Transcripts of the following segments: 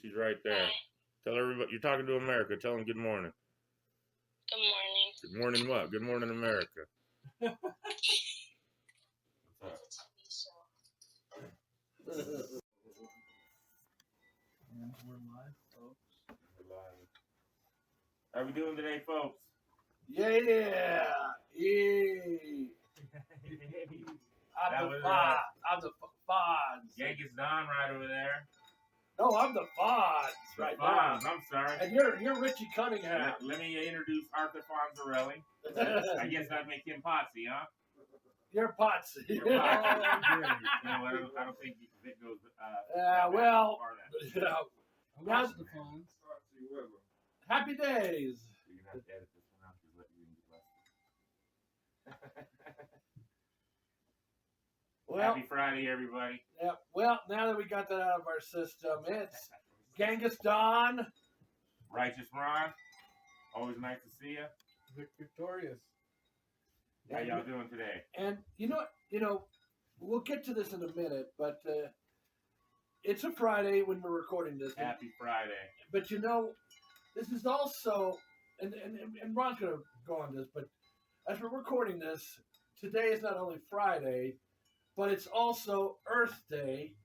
She's right there. Hi. Tell everybody you're talking to America. Tell them good morning. Good morning. Good morning, what? Good morning, America. It's a TV show. And we're live, folks. We're live. How we doing today, folks? Yeah. I'm the Fonz. Genghis Don right over there. No, I'm the Fonz right Fonz, now. I'm sorry. And you're Richie Cunningham. Let me introduce Arthur Fonzarelli. I guess that'd make him Potsy, huh? You're Potsy. You're Potsy. You know, I don't think it goes. Well, far now the Fonz. Happy days. You're gonna have to edit this one out because let you get less. Well, Happy Friday, everybody. yeah. Well, now that we got that out of our system, it's Genghis Don. Righteous Ron. Always nice to see you. Victorious. How y'all doing today? And you know, we'll get to this in a minute, but it's a Friday when we're recording this. Happy Friday. But you know, this is also, and Ron's gonna go on this, but as we're recording this, today is not only Friday, but it's also Earth Day,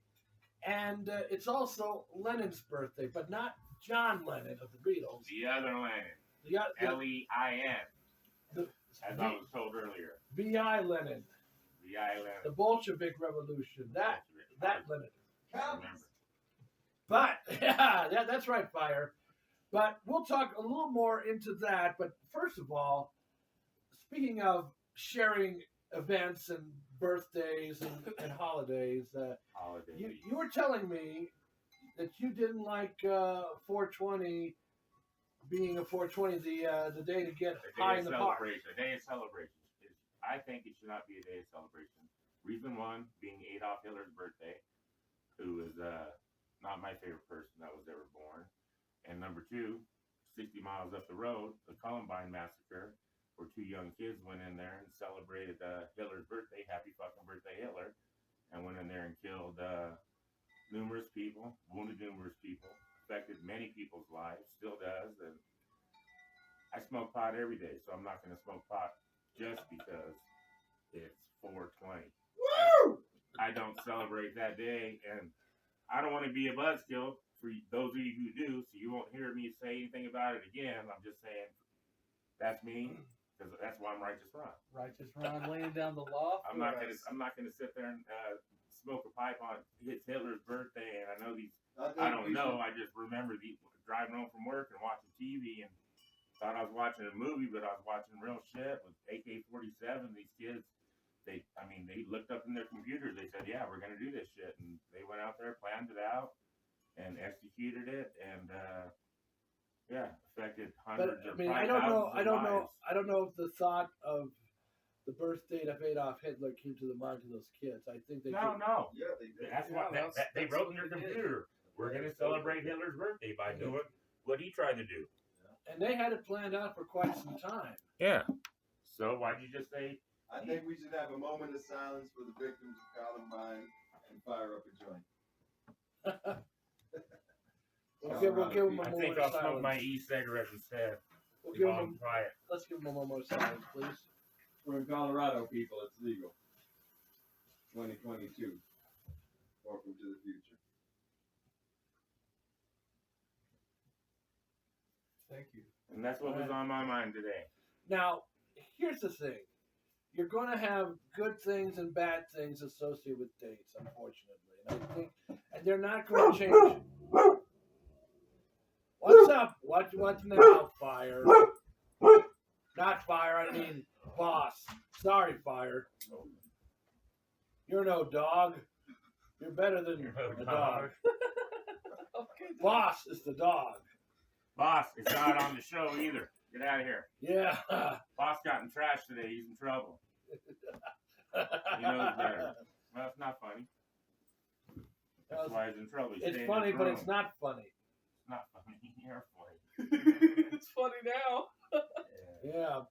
and it's also Lennon's birthday, but not John Lennon of the Beatles. The other Lennon. L-E-I-N. As I was told earlier. B.I. Lennon. B.I. Lennon. The Bolshevik Revolution. That Lennon. Remember. But, yeah, that's right, Fire. But we'll talk a little more into that. But first of all, speaking of sharing events and birthdays and holidays, you were telling me that you didn't like 420 being a 420, the day to get high in the park. A day of celebration. I think it should not be a day of celebration. Reason one being Adolf Hitler's birthday, who is not my favorite person that was ever born. And number two, 60 miles up the road, the Columbine Massacre, where two young kids went in there and celebrated Hitler's birthday. Happy fucking birthday, Hitler. And went in there and killed numerous people, wounded numerous people, affected many people's lives, still does. And I smoke pot every day, so I'm not going to smoke pot just because it's 420. Woo! I don't celebrate that day, and I don't want to be a buzzkill for those of you who do, so you won't hear me say anything about it again. I'm just saying that's me, because that's why I'm Righteous Ron. Righteous Ron laying down the law. I'm not gonna sit there and smoke a pipe on it's Hitler's birthday, and I know these. I don't know. I just remember driving home from work and watching TV and thought I was watching a movie, but I was watching real shit with AK-47. These kids, they looked up in their computers. They said, "Yeah, we're gonna do this shit," and they went out there, planned it out, and executed it, and affected hundreds of lives. I don't know if the thought of the birth date of Adolf Hitler came to the mind of those kids. I think they no. Yeah, they did. That's what they wrote in their computer. We're gonna celebrate Hitler's birthday by doing what he tried to do. And they had it planned out for quite some time. Yeah. So why'd you just say? I think we should have a moment of silence for the victims of Columbine and fire up a joint. We'll give them a I moment think of I'll smoke silence. my e-cigarette instead. We'll give While them I'm quiet. let's give them a moment of silence, please. We're in Colorado, people. It's legal. 2022. Welcome to the future. Thank you. And that's what was on my mind today. Now, here's the thing. You're going to have good things and bad things associated with dates, unfortunately. And I think, and they're not going to change. What's up? What's now, Fire? Not Fire, I mean Boss. Sorry, Fire. You're no dog. You're better than the dog. Boss is the dog. Boss, it's not on the show either. Get out of here. Yeah. Boss got in trash today. He's in trouble. He knows better. Well, it's not funny. That's why he's in trouble. It's funny, but it's not funny. It's not funny. You're funny. It's funny now. Yeah.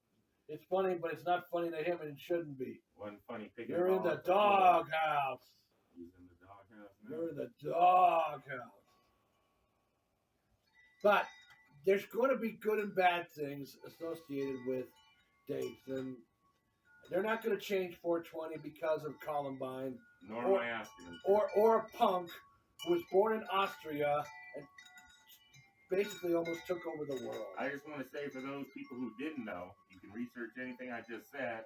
It's funny, but it's not funny to him, and it shouldn't be. One funny picking. You're in the doghouse. He's in the doghouse now. You're in the doghouse. But there's going to be good and bad things associated with dates, and they're not going to change 420 because of Columbine Nor Or- am I asking them. or a punk who was born in Austria and basically almost took over the world. I just want to say for those people who didn't know, you can research anything I just said,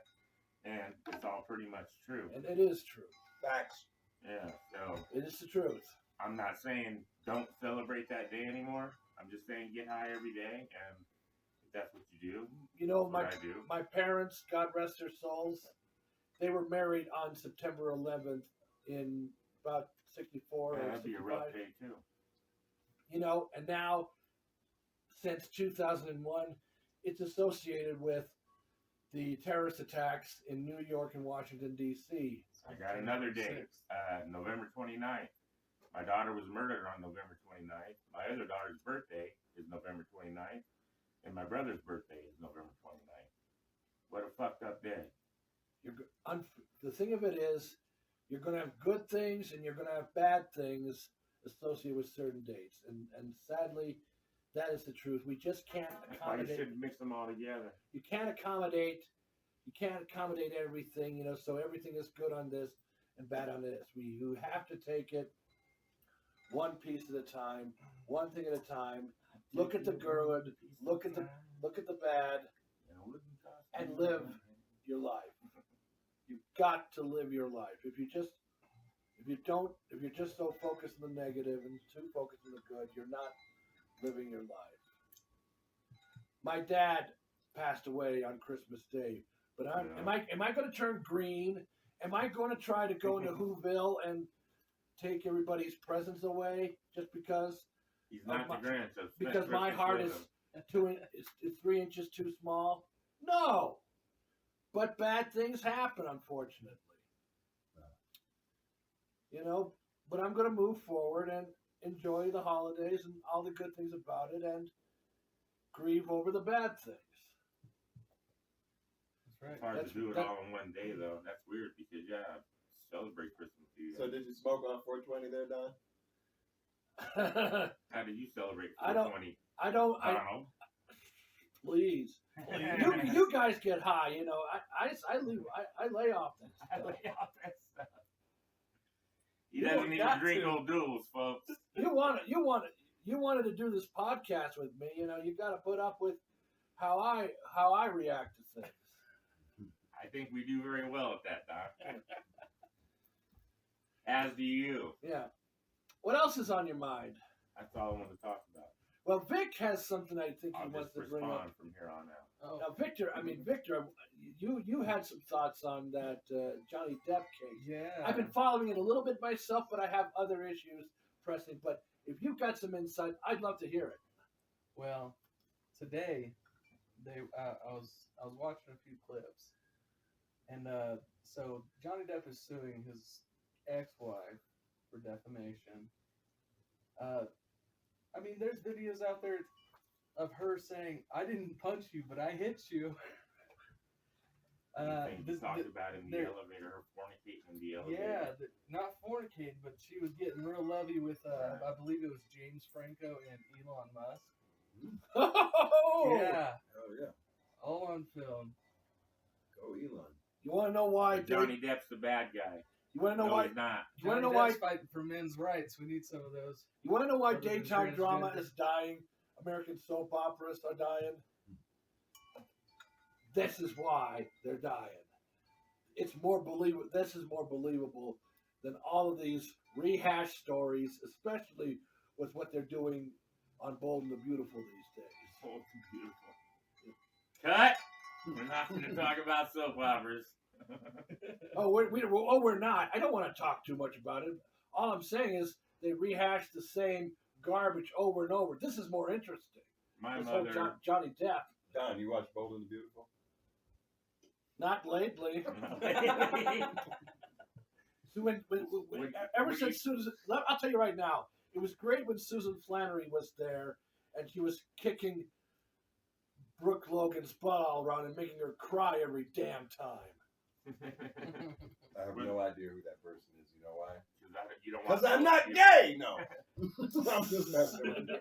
and it's all pretty much true. And it is true. Facts. Yeah, so It is the truth. I'm not saying don't celebrate that day anymore. I'm just saying get high every day, and if that's what you do, You know, what I do. my parents, God rest their souls, they were married on September 11th in about 64 Yeah, or that'd be a rough 65. day too. You know, and now, since 2001, it's associated with the terrorist attacks in New York and Washington, D.C. I got another day, November 29th. My daughter was murdered on November 29th. My other daughter's birthday is November 29th. And my brother's birthday is November 29th. What a fucked up day. The thing of it is, you're going to have good things and you're going to have bad things associated with certain dates. And sadly, that is the truth. We just can't That's why you accommodate. shouldn't mix them all together. You can't accommodate. You can't accommodate everything. You know, so everything is good on this and bad on this. You have to take it one piece at a time, one thing at a time. Look at the good, look at the bad, and live your life. You've got to live your life. If you're just so focused on the negative and too focused on the good, you're not living your life. My dad passed away on Christmas Day, but am I going to turn green? Am I going to try to go into Whoville and take everybody's presents away just because? He's not the Grinch. So Because my heart is 3 inches too small? No. But bad things happen, unfortunately. You know, but I'm going to move forward and enjoy the holidays and all the good things about it and grieve over the bad things. That's It's hard That's- to do it that- all in one day, though. That's weird because, yeah, celebrate Christmas Eve. So did you smoke on 420 there, Don? How did you celebrate I don't- 420? I don't. Donald? Please. You guys get high, you know. I lay off that I stuff. lay off that stuff. He You doesn't don't even got drink to. old duels, folks. You wanted to do this podcast with me, you know. You got to put up with how I react to things. I think we do very well at that, Doc. As do you. Yeah. What else is on your mind? That's all I want to talk about. Well, Vic has something I think he I'll wants just to bring up. respond from here on out. Oh, Now, Victor, you had some thoughts on that Johnny Depp case. yeah. I've been following it a little bit myself, but I have other issues pressing. But if you've got some insight, I'd love to hear it. Well, today I was watching a few clips, and so Johnny Depp is suing his ex-wife for defamation. I mean, there's videos out there of her saying, "I didn't punch you, but I hit you." You think you talked about in the there- elevator, her fornicating in the elevator? Yeah, not fornicating, but she was getting real lovey with, I believe it was James Franco and Elon Musk. Oh, Yeah, Oh yeah. all on film. Go Elon. You want to know why? Johnny Depp's the bad guy. You want to know No, why? he's not. You want to Johnny know why? Depp's fighting for men's rights. We need some of those. You want to know why Other than daytime drama transgender. is dying? American soap operas are dying. This is why they're dying. It's more believable. This is more believable than all of these rehashed stories, especially with what they're doing on Bold and the Beautiful these days. Oh, beautiful. Cut! We're not going to talk about soap operas. Oh, we're not. I don't want to talk too much about it. All I'm saying is they rehash the same garbage over and over. This is more interesting. My This whole mother. Johnny Depp. Don, you watch Bold and the Beautiful? Not lately. So When- ever when since Susan, I'll tell you right now, it was great when Susan Flannery was there and she was kicking Brooke Logan's butt all around and making her cry every damn time. I have no idea who that person is. You know why? You don't Because want I'm to- not gay. No. I'm just messing with you.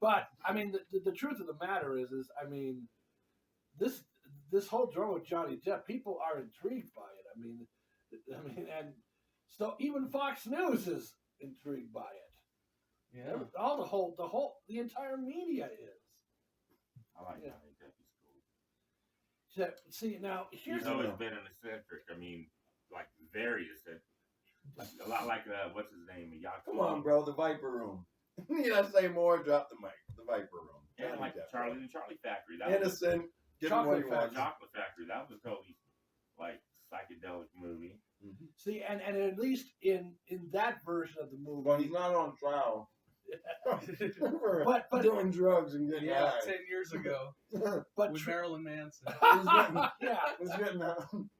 But I mean, the truth of the matter is I mean, this whole drama with Johnny Depp, people are intrigued by it. I mean, and so even Fox News is intrigued by it. Yeah. All the entire media is. I like Yeah. Johnny Depp. He's cool. So, see now, here's He's always been an eccentric. I mean, like very eccentric. A lot like what's his name? Come on, bro. The Viper Room. Need I say more? Drop the mic. The Viper Room. Yeah, Johnny like Depp, Charlie bro. and the Charlie Factory. That was Innocent. Give him what he Chocolate wants. Chocolate Factory. That was a totally like psychedelic movie. Mhm. see, and at least in that version of the movie, Well, he's not on trial. for but doing drugs and getting Yeah, high. 10 years ago but with tr- Marilyn Manson. He's getting, yeah, he's getting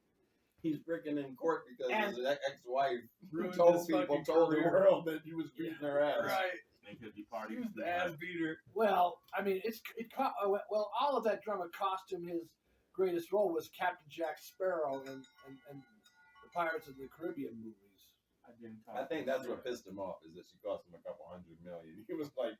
he's freaking in court because And- his ex-wife Ruined told his people, fucking told the career. world that he was beating her ass. Right. Because he He partied. was the ass beater. well, I mean, well, all of that drama cost him his greatest role was Captain Jack Sparrow and the Pirates of the Caribbean movies. I didn't talk. I think that's what pissed him off is that she cost him a couple $100 million. He was like,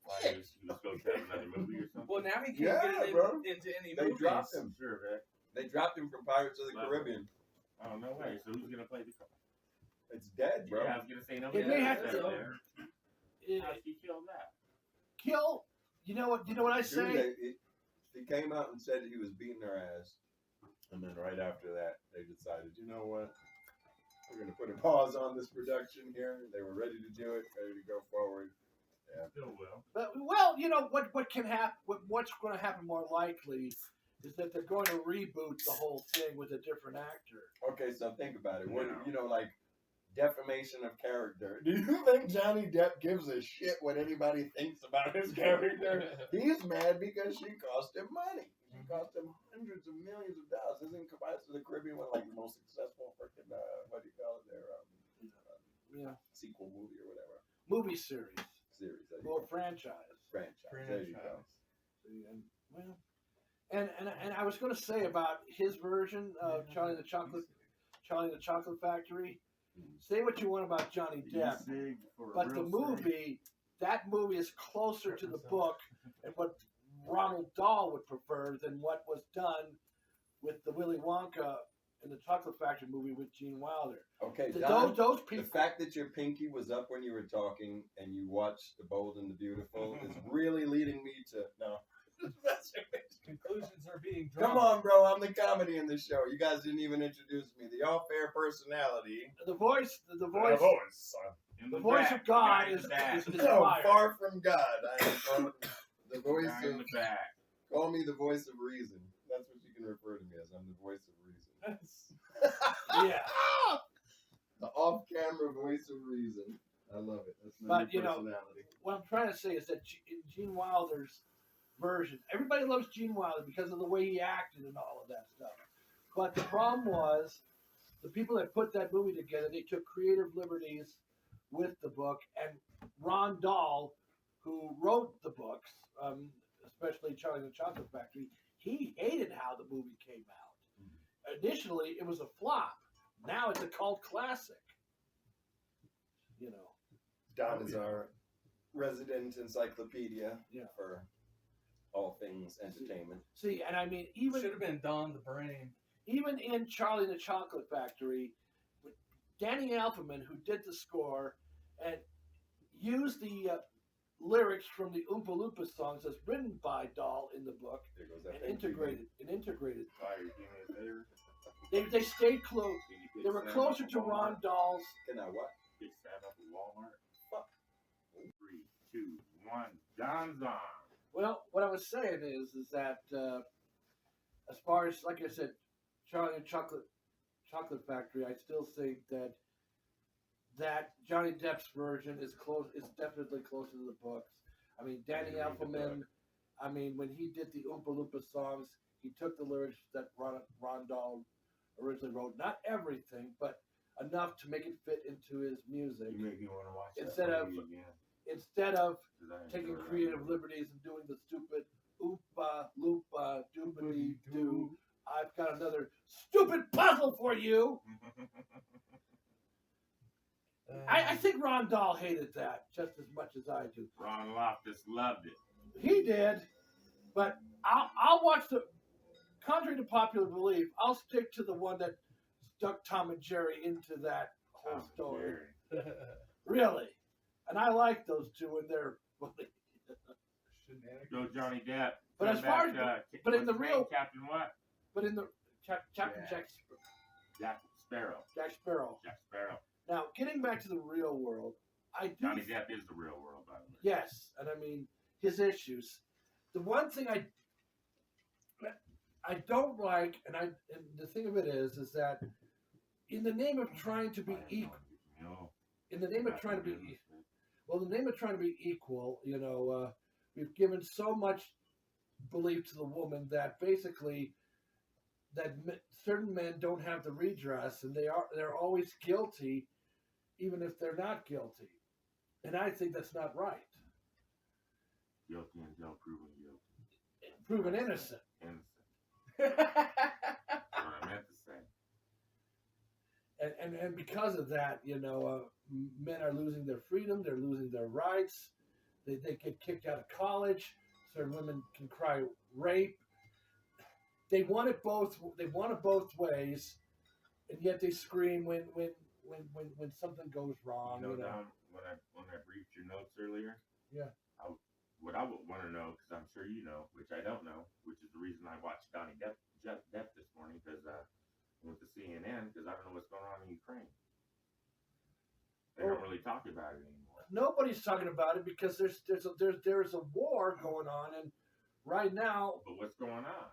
Why he was supposed to have another movie or something. Well, now he Yeah, can't get bro. into any they movies. dropped him. Sure, Vic. They dropped him from Pirates of the Wow. Caribbean. Oh no way. So who's gonna play the? It's dead, bro. Yeah, I was gonna say nobody. It may else have is to- there. It- How did he kill that? kill. You know what? I Dude, say? he came out and said that he was beating her ass. And then right after that, they decided, you know what? We're going to put a pause on this production here. They were ready to do it, ready to go forward. Yeah. Still will. Well, you know what can happen. What's going to happen more likely is that they're going to reboot the whole thing with a different actor. Okay, so think about it. What, No. you know, like defamation of character. Do you think Johnny Depp gives a shit what anybody thinks about his character? He's mad because she cost him money. She cost him hundreds of millions of dollars. Isn't Pirates of the Caribbean one like the most successful freaking what do you call it? Their Yeah, sequel movie or whatever movie series series. There you or go. franchise. Franchise. There you go. And, well, and I was going to say about his version of Charlie and the Chocolate Factory. Say what you want about Johnny Depp, but the movie, that movie is closer to the book and what Ronald Dahl would prefer than what was done with the Willy Wonka and the Chocolate Factory movie with Gene Wilder. Okay, Th- Don, those the people. fact that your pinky was up when you were talking and you watched The Bold and the Beautiful is really leading me to no. Conclusions are being drawn. Come on, bro. I'm the comedy in this show. You guys didn't even introduce me. The all-fair personality. The voice In the the voice back, of God guy in is the back. No, fire. far from God. I am the voice Guy in of. the back. Call me the voice of reason. That's what you can refer to me as. I'm the voice of reason. Yeah. The off-camera voice of reason. I love it. That's my But, new you know, personality. What I'm trying to say is that in Gene Wilder's version, everybody loves Gene Wilder because of the way he acted and all of that stuff. But the problem was the people that put that movie together, they took creative liberties with the book, and Ron Dahl, who wrote the books, especially Charlie and the Chocolate Factory, he hated how the movie came out. Initially, it was a flop. Now it's a cult classic. You know. Don is our resident encyclopedia Yeah. for all things entertainment. See, and I mean, even Should have been Don the Brain. even in Charlie and the Chocolate Factory, with Danny Elfman, who did the score and used the lyrics from the Oompa Loompa songs as written by Dahl in the book There goes that and pinky. integrated. Fire, give me a favor. They stayed close. Can you pick They were Sam closer up to at Ron Walmart? Dahl's. Can I what? Pick Sam up at Walmart. Fuck. 3, 2, 1. John's on. Well, what I was saying is that as far as, like I said, Charlie and Chocolate Factory, I still think that Johnny Depp's version is close. It's definitely closer to the books. I mean, Danny I read the Elfman. I mean, when he did the Oompa Loompa songs, he took the lyrics that Ron Dahl originally wrote. Not everything, but enough to make it fit into his music. You make me want to watch Instead that of- movie again. Instead of 'Cause I taking enjoy that creative movie. liberties and doing the stupid Oompa Loompa doobity doo. I've got another stupid puzzle for you. I think Ron Dahl hated that just as much as I do. Ron Loftus loved it. He did, but I'll watch the. Contrary to popular belief, I'll stick to the one that stuck Tom and Jerry into that whole Tom and story. Jerry. Really, and I like those two and their. Shenanigans. Go Johnny Depp. But Come as far back, as- but in what's the his real- name? Captain what? But in the Captain Yeah. Jack Sparrow. Jack Sparrow. Jack Sparrow. Now, getting back to the real world, I do. Johnny Depp is the real world, by the way. Yes, and I mean his issues. The one thing I don't like, and the thing of it is that in the name of trying to be equal, in the name of trying to be, well, in the name of trying to be equal, we've given so much belief to the woman that basically that certain men don't have the redress, and they're always guilty, even if they're not guilty, and I think that's not right. Guilty until proven guilty. Proven innocent. Innocent. That's what I meant to say. And because of that, men are losing their freedom. They're losing their rights. They get kicked out of college. Certain women can cry rape. They want it both. They want it both ways, and yet they scream when something goes wrong. Don, when I briefed your notes earlier. Yeah. What I would want to know, because I'm sure you know, which I don't know, which is the reason I watched Johnny Depp this morning, because I went to CNN, because I don't know what's going on in Ukraine. They don't really talk about it anymore. Nobody's talking about it because there's a war going on, and right now, But what's going on?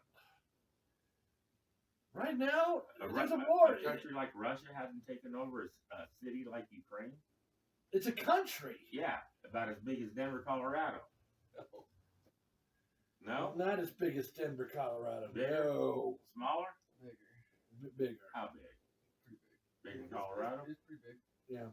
there's a war. A country like Russia hasn't taken over a city like Ukraine. It's a country. Yeah, about as big as Denver, Colorado. No? Not as big as Denver, Colorado. Bigger? No. Smaller? Bigger. Bigger. How big? Pretty big. Big in Colorado? It's pretty big. Yeah.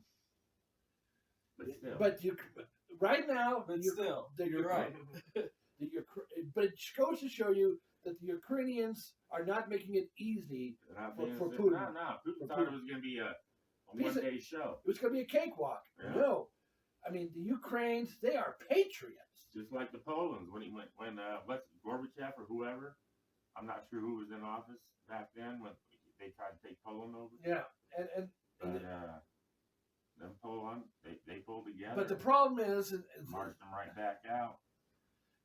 But still. But right now, But still, you're right. But it goes to show you that the Ukrainians are not making it easy. They're not for being- Putin. No. Putin For thought it Putin. was going to be a He's a- one-day show. It was going to be a cakewalk. Yeah. No, I mean the Ukrainians, they are patriots. Just like the Poland's when what's Gorbachev or whoever, I'm not sure who was in office back then when they tried to take Poland over. Yeah, and But them Poland, they pulled together. but the problem is marched them right back out.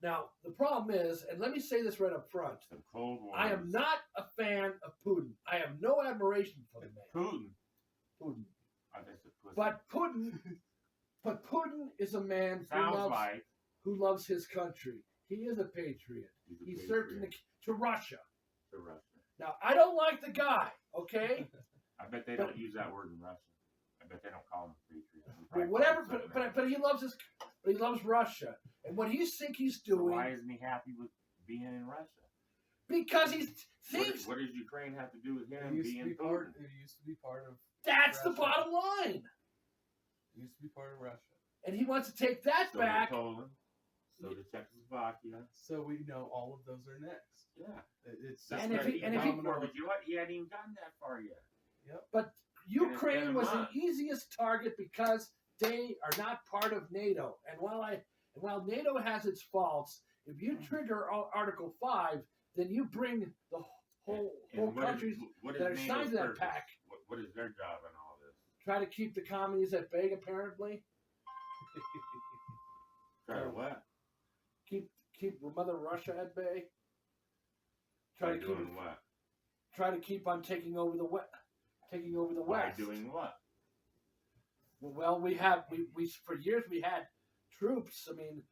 now the problem is, and let me say this right up front. The Cold War. I am not a fan of Putin. I have no admiration for the man. Putin. Putin. I guess it's pussy. But Putin is a man Sounds who loves his country. He is a patriot. he's a He patriot served to Russia. to Russia. Now I don't like the guy. Okay, I bet they don't use that word in Russia. I bet they don't call him a patriot. They but probably whatever. call him something But else. but he loves he loves Russia, and what he thinks he's So doing why isn't he happy with being in Russia? because he thinks What does Ukraine have to do with It him used, to being be part, Putin? it used to be part of that's the Russia. bottom line, It used to be part of Russia. and he wants to take that So back. did Poland. So did Czechoslovakia. So we know all of those are next. Yeah. It's That's And what if he- he and if came he- for, but you know what? He hadn't even gotten that far yet. But Ukraine a was the month. easiest target because they are not part of NATO. And while NATO has its faults, if you trigger Article 5, then you bring the whole And what is- countries what is that are NATO's signed to that purpose? pack. What is their job in all this? try to keep the communists at bay. Apparently, Try to what? keep Mother Russia at bay. Try to keep doing what? try to keep on taking over the West. Taking over the By West. doing what? Well, we for years we had troops. I mean,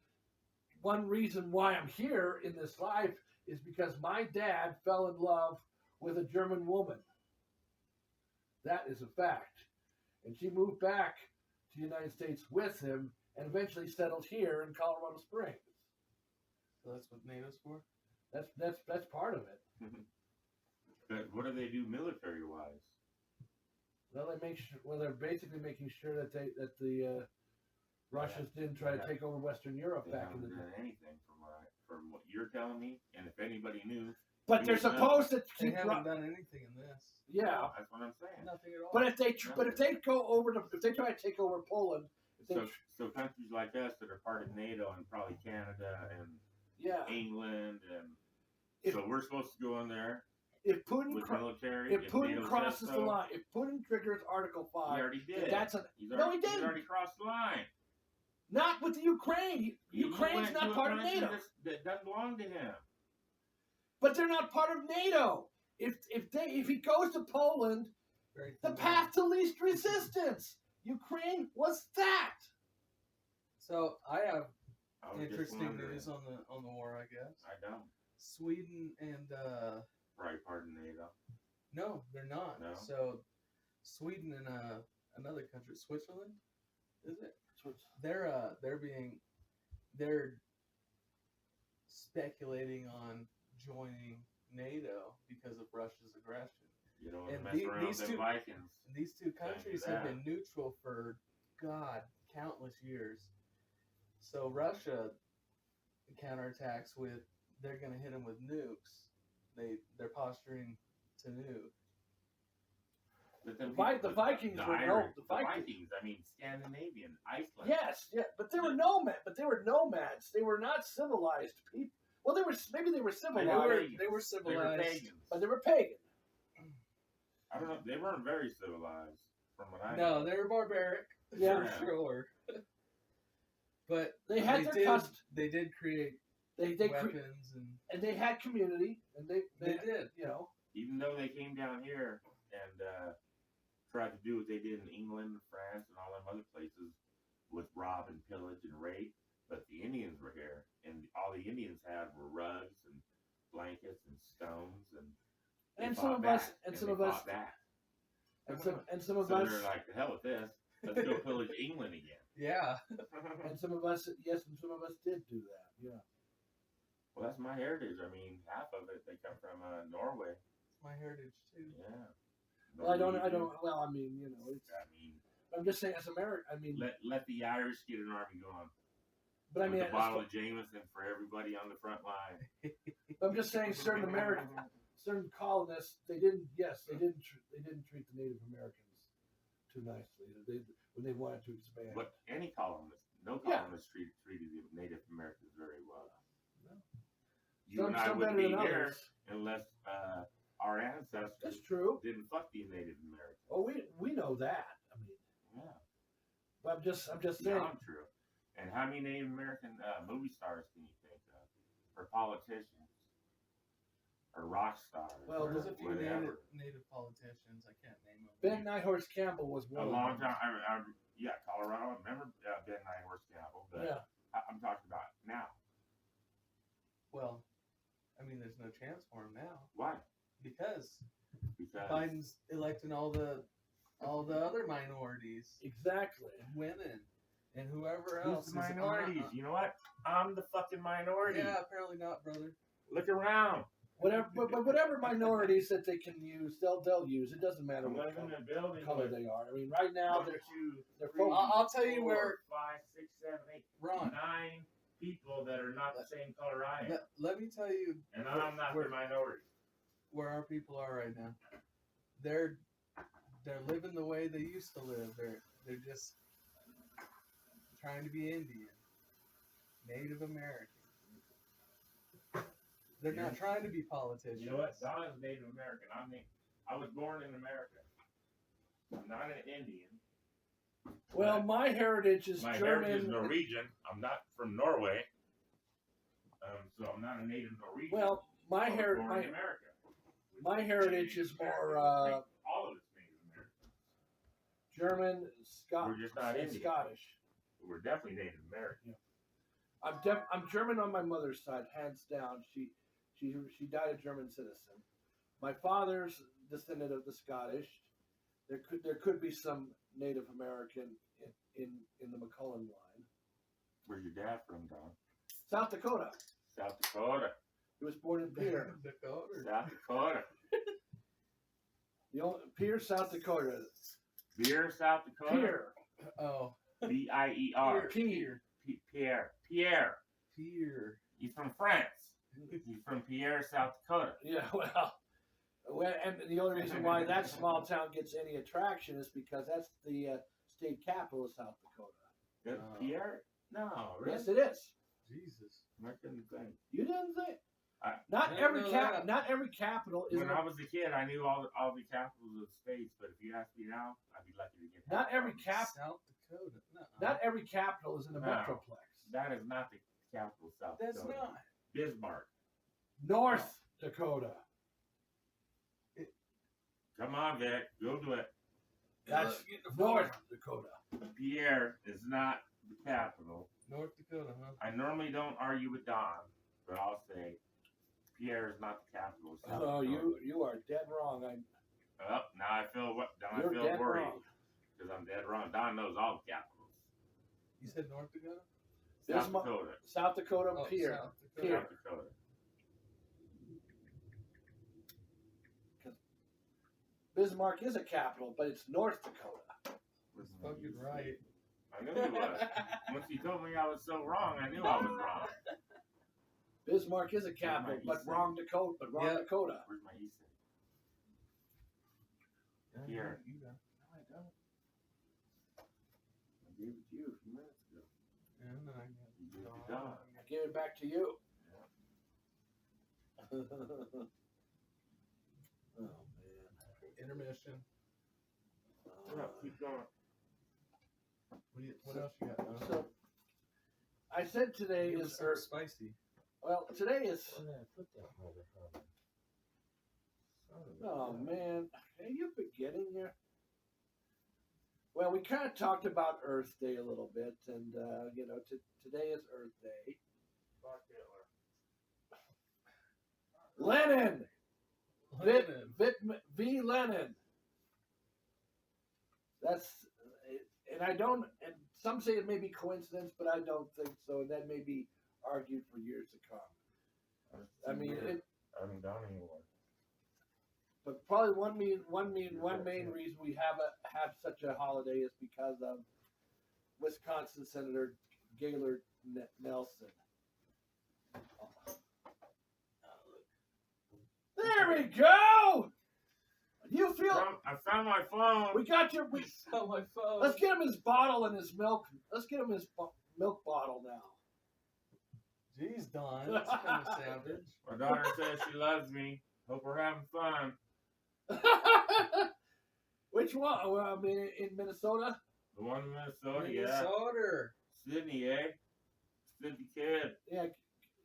one reason why I'm here in this life is because my dad fell in love with a German woman. That is a fact. And she moved back to the United States with him and eventually settled here in Colorado Springs. So that's what NATO's for? That's part of it. But what do they do military wise? Well, they're basically making sure that the Russians didn't try to take over Western Europe They back in haven't the done anything from what you're telling me. And if anybody knew, But they're Yeah. supposed to They keep. haven't done anything in this. Yeah, That's what I'm saying. Nothing at all. but if they go over to, if they try to take over Poland, So countries like us that are part of NATO and probably Canada and yeah, England and If- so we're supposed to go in there if Putin with cro- military. if Putin NATO crosses says the so, line, if Putin triggers Article he 5, already did. that's a He's no, he already, he's didn't. already crossed the line. Not with the Ukraine. He Ukraine's went to not a part of country NATO. That doesn't belong to him. But they're not part of NATO. If he goes to Poland, Very the thin path to least resistance. Ukraine was that. So I have I was just interesting wondering. news on the war, I guess. I don't. Sweden and Probably part of NATO. no, they're not. No? So Sweden and another country, Switzerland, is it? They're speculating on joining NATO because of Russia's aggression. You don't want to And mess the- around these with the two- Vikings. These two countries have that. been neutral for countless years. So Russia counterattacks with they're going to hit them with nukes. They're posturing to nuke. But then The Vikings were Irish, the the Vikings. Vikings. I mean, Scandinavian, Iceland. Yes, yeah, but they were nomads. They were not civilized people. Well, they were maybe they were They civilized, pagans. They were They were civilized. pagans. but they were pagan. I don't know. They weren't very civilized, from what I No, know. they were barbaric. Yeah. For sure. But They had their did, cust- They did create They weapons, and and they had community, and they they did. you know. Even though they came down here and tried to do what they did in England and France and all them other places with rob and pillage and rape, but the Indians were here, and all the Indians had were rugs and blankets and stones, and they And some fought of us, back, and they some of us, fought back. and some of So us, they're like, the hell with this. Let's go pillage England again. Yeah. and some of us, yes, and some of us did do that. Yeah. Well, that's my heritage. I mean, half of it they come from Norway. It's my heritage too. Yeah. Well, I don't. Norwegian. Well, I mean, you know, it's. I mean, I'm just saying, as American. I mean, let the Irish get an army going. but I mean, With a bottle of Jameson for everybody on the front line. I'm just saying, certain certain colonists, they didn't. Yes, they didn't treat the Native Americans too nicely. When they wanted to expand. But any colonist, no Yeah. colonist treated the Native Americans very well. No. You and I Some wouldn't better be than here others. unless our ancestors That's true. didn't fuck the Native Americans. Oh, we know that. I mean, Yeah, but I'm just saying. beyond true. And how many Native American movie stars can you think of, or politicians, or rock stars? Well, or There's a few whatever. native politicians. I can't name them. Ben Nighthorse Campbell was A one. long of them. time. Yeah, Colorado. I remember Ben Nighthorse Campbell, but Yeah. I'm talking about now. Well, I mean, there's no chance for him now Why? because Because Biden's electing all the other minorities, Exactly. women, and whoever who's else. the is minorities? You know what? I'm the fucking minority. Yeah, apparently not, brother. Look around. Whatever, but whatever minorities that they can use, they'll use. It doesn't matter I'm what living in color, a building color with they are. I mean, right now 1, they're 2, they're 3, focused. I'll tell you 4, where- 5, 6, 7, 8, Ron, 9 people that are not the same color I am, let me tell you and I'm not the minority. where our people are right now. They're living the way they used to live. They're just trying to be Indian, Native American. They're not Yeah. trying to be politicians. You know what? Donna's Native American. I was born in America. I'm not an Indian. Well, my heritage is My German. heritage is Norwegian. I'm not from Norway. So I'm not a native Norwegian. Well, I was born in America. my heritage is more All of it's Native American. German, We're just not and Indian. Scottish. We're definitely Native American. I'm German on my mother's side, hands down. She died a German citizen. My father's descendant of the Scottish. There could be some Native American in the McCullen line. Where's your dad from, Don? South Dakota. South Dakota. He was born in Pierre. Dakota. South Dakota. Pierre, South Dakota. Beer, South Dakota. Pierre. Oh, Bier. Pierre. Pierre. Peer. He's from France. He's from Pierre, South Dakota. Yeah, and the only reason why that small town gets any attraction is because that's the state capital of South Dakota. Pierre? No, really? Yes, it is. Jesus. I couldn't think. You didn't think? I Not didn't every know that. not every capital is. When I was a kid, I knew all the capitals of states, but if you ask me now, I'd be lucky to get that. Not every South Dakota. Not every capital is in a No. metroplex. That is not the capital of South That's Dakota. not. Bismarck. North Dakota. Come on, Vic. Google it. That's North Dakota. Pierre is not the capital. North Dakota, huh? I normally don't argue with Don, but I'll say Pierre is not the capital of South Oh, Dakota. you are dead wrong. Oh, now I feel You're dead worried wrong. because I'm dead wrong. Don knows all the capitals. You said North Dakota? South Bismarck- Dakota. South Dakota, Oh, Pierre. South Dakota. Pierre. South Dakota. Bismarck is a capital, but it's North Dakota. That's fucking right. I knew he was. Once you told me I was so wrong, I knew I was wrong. Bismarck is a capital, but East wrong Dakota. But wrong Yeah. Dakota. Where's my East Side? Here. You got it. No, I don't. I gave it to you a few minutes ago. And then I got You gave it to Don. Don. I give it back to you. Oh man. Intermission. Yeah, keep going. What else you got? Don? So I said today Give us is something Earth. spicy. Well, today is. Where did I put that motherfucker? Oh man, are you beginning here? Well, we kind of talked about Earth Day a little bit, and today is Earth Day. Fuck Hitler. Lenin, Lenin. V. Lenin. That's, and I don't, and some say it may be coincidence, but I don't think so. And that may be argued for years to come. I mean, I haven't done anymore. but probably one main reason we have such a holiday is because of Wisconsin Senator Gaylord Nelson. There we go. You feel? I found my phone. We got your. On my phone. Let's get him his bottle and his milk. Let's get him his milk bottle now. Jeez, Don. That's kind of savage. My daughter says she loves me. Hope we're having fun. Which one? Well, I mean, in Minnesota. The one in Minnesota, yeah. Minnesota. Sydney, eh? Sydney kid. Yeah.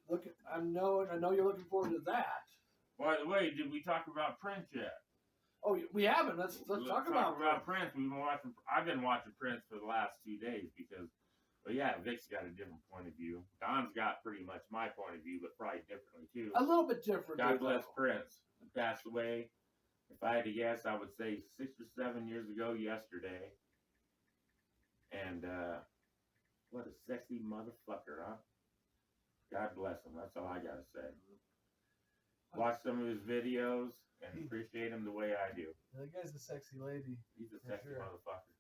Look, I know you're looking forward to that. By the way, did we talk about Prince yet? Oh, we haven't. Let's talk about Prince. We've been watching. I've been watching Prince for the last 2 days because, well, yeah, Vic's got a different point of view. Don's got pretty much my point of view, but probably differently too. a little bit different. God bless though. Prince. He passed away. If I had to guess, I would say 6 or 7 years ago yesterday. And what a sexy motherfucker, huh? God bless him. That's all I gotta say. Watch some of his videos and appreciate him the way I do. That guy's a sexy lady. He's a For sexy sure. motherfucker.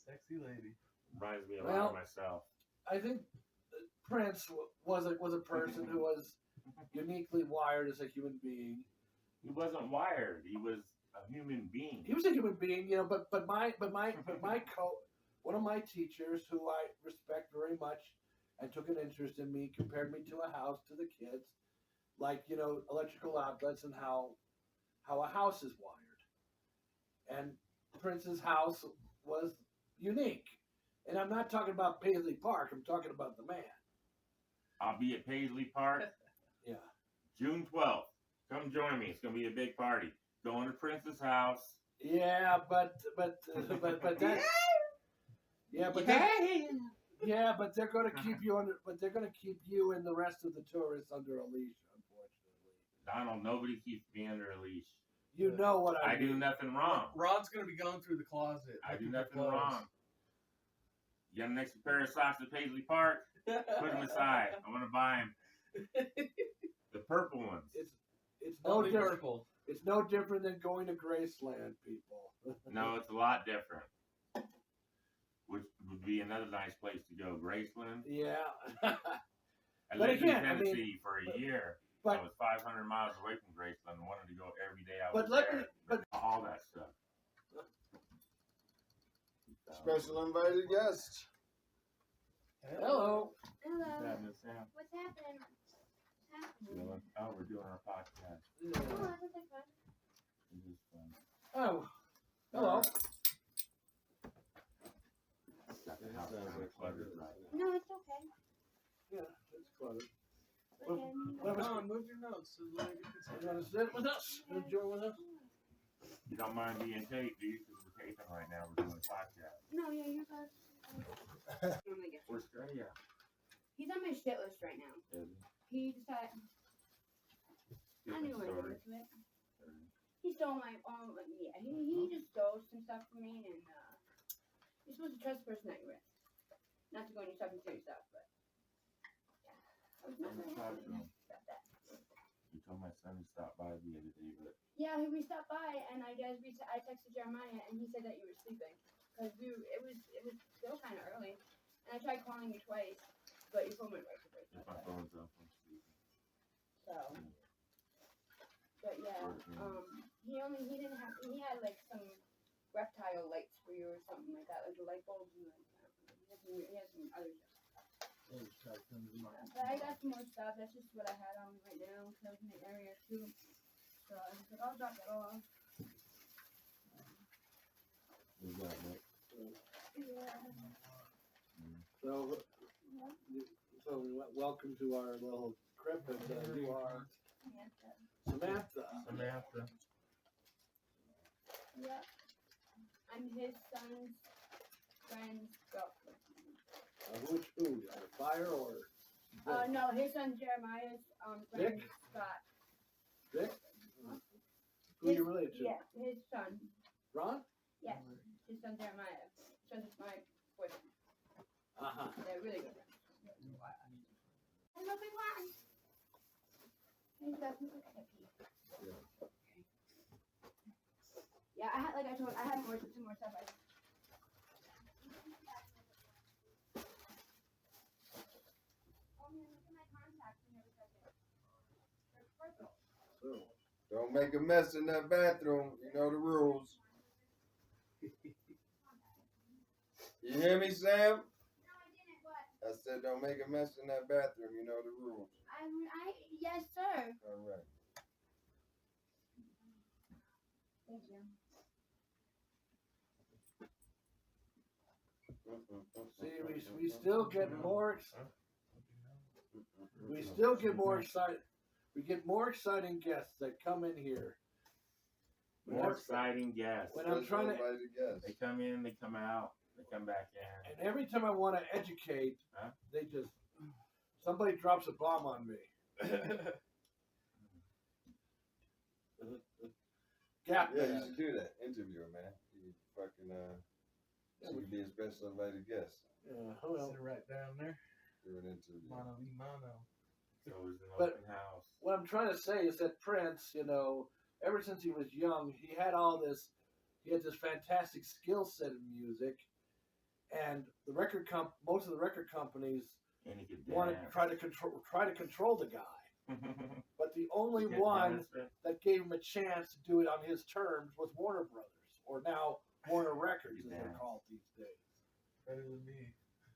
Sexy lady. Reminds me a Well, lot of myself. I think Prince was a person who was uniquely wired as a human being. He wasn't wired. He was a human being. He was a human being, but one of my teachers, who I respect very much, and took an interest in me, compared me to a house to the kids, like electrical outlets and how a house is wired. And Prince's house was unique, and I'm not talking about Paisley Park. I'm talking about the man. I'll be at Paisley Park Yeah. June 12th. Come join me. It's gonna be a big party. Going to Prince's house. Yeah, but that's but they're going to keep you under. But they're going to keep you and the rest of the tourists under a leash, unfortunately. Donald, nobody keeps me under a leash. You know what I I do mean. nothing wrong. Ron's gonna be going through the closet. I do looking for nothing clothes. wrong. You got an extra pair of socks at Paisley Park? Put them aside. I want to buy them. The purple ones. It's no Only different. purple. It's no different than going to Graceland, people. No, it's a lot different. Which would be another nice place to go. Graceland. Yeah. I But lived again, in I mean- Tennessee for a year. But I was 500 miles away from Graceland and wanted to go every day. I But was let there. me- but- all that stuff. Special invited guest. hello. Hello. Happening, Sam? What's happening? What's happening? Chilling. Oh, we're doing our podcast. Oh, Yeah. that's okay, fun. It is fun. Oh, hello. Got the house kind of cluttered right now. No, it's okay. Yeah, it's cluttered. Look at me. What was- Come on, move your notes so that you can You see. want to sit with us? You join with us? You don't mind being taped, do you? Because we're taping right now. We're doing a podcast. No, yeah, you're good. Oh my gosh. Where's Gray at? He's on my shit list right now. Is he? He decided. I knew I Different would story. do it. He stole my yeah. He just stole some stuff from me, and you're supposed to trust the person that you're with. Not to go any stuff and steal your stuff, but yeah. I was not very happy about that. You told my son to stop by the other day, but Yeah, we stopped by, and I guess I texted Jeremiah, and he said that you were sleeping because it was still kind of early, and I tried calling you twice, but your phone went right to if my voicemail. phone's up, I'm sleeping. So, but yeah, he had like some reptile lights for you or something like that, like the light bulbs and like he has some other stuff. But I got some more stuff. That's just what I had on me right now because I was in the area too. So I was like, I'll drop it off. What's that, Nick? Yeah. So welcome to our little crib, and you are Samantha. Samantha. Yep. I'm his son's friend's girlfriend. Who? Fire or No, his son Jeremiah's friend Vic? Scott. Vic? Who you related to? Yeah, his son. Ron? Yes, his son Jeremiah. His son is my boyfriend. Uh-huh. They're really good friends. Hello, big one. Hey, Beth, look at that pee. Yeah, I had I had some more stuff. Don't make a mess in that bathroom. You know the rules. You hear me, Sam? I said don't make a mess in that bathroom. You know the rules. Yes, sir. All right. Thank you. See, we still get more we still get more excited. We get more exciting guests that come in here. More exciting guests. When I'm trying to, They come in, they come out, they come back in. and every time I want to educate, Huh? they just somebody drops a bomb on me. Gap Yeah, you man. should do that. Interview him, man. You fucking so you be a special invited guest. Yeah, well, Sit right down there. Do an interview. Mano y mano. So it was an But- open house. what I'm trying to say is that Prince, ever since he was young, he had this fantastic skill set in music, and most of the record companies And he could wanted to dance. try to control the guy. But the only He could one dance it. that gave him a chance to do it on his terms was Warner Brothers, or now Warner Records, as they're Yeah. called these days. Better than me.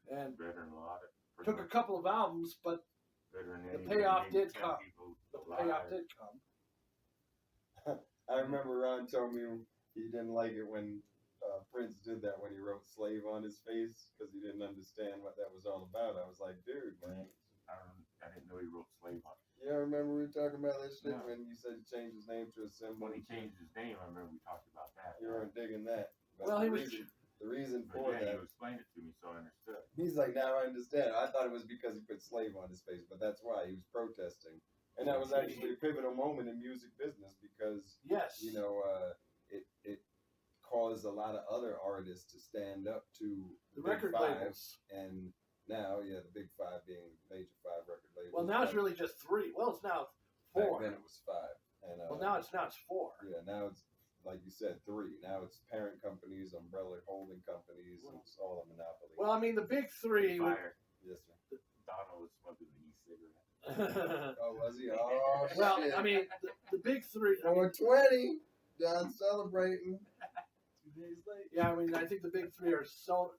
And Better than a lot of. took a couple of albums, but Better than the anybody, payoff maybe did 10 come. people the alive. payoff did come. I remember Ron told me he didn't like it when Prince did that when he wrote "slave" on his face because he didn't understand what that was all about. I was like, dude, man. I didn't know he wrote slave on. Yeah, remember we were talking about that shit Yeah. when you said he changed his name to a symbol. When he changed his name, I remember we talked about that. You weren't digging that. But Well, the he was. reason But for yeah, that. you explained it to me, so I understood. He's like, now I understand. I thought it was because he put slave on his face, but that's why he was protesting. And that was actually a pivotal moment in music business because, Yes. it caused a lot of other artists to stand up to the Big record Five. labels. And now, the Big Five being the major 5 record labels. Well, now it's but really just 3. Well, it's now back 4. then it was 5. And Well, now it's 4. yeah, now it's like you said, 3. Now it's parent companies, umbrella holding companies, and it's all a monopoly. Well, I mean, the big 3. Fire. Yes, sir. Donald was smoking the e-cigarette. Oh, was he? Oh, well, shit. I mean, the big three. 420. Done celebrating. 2 days late. Yeah, I mean, I think the big three are so.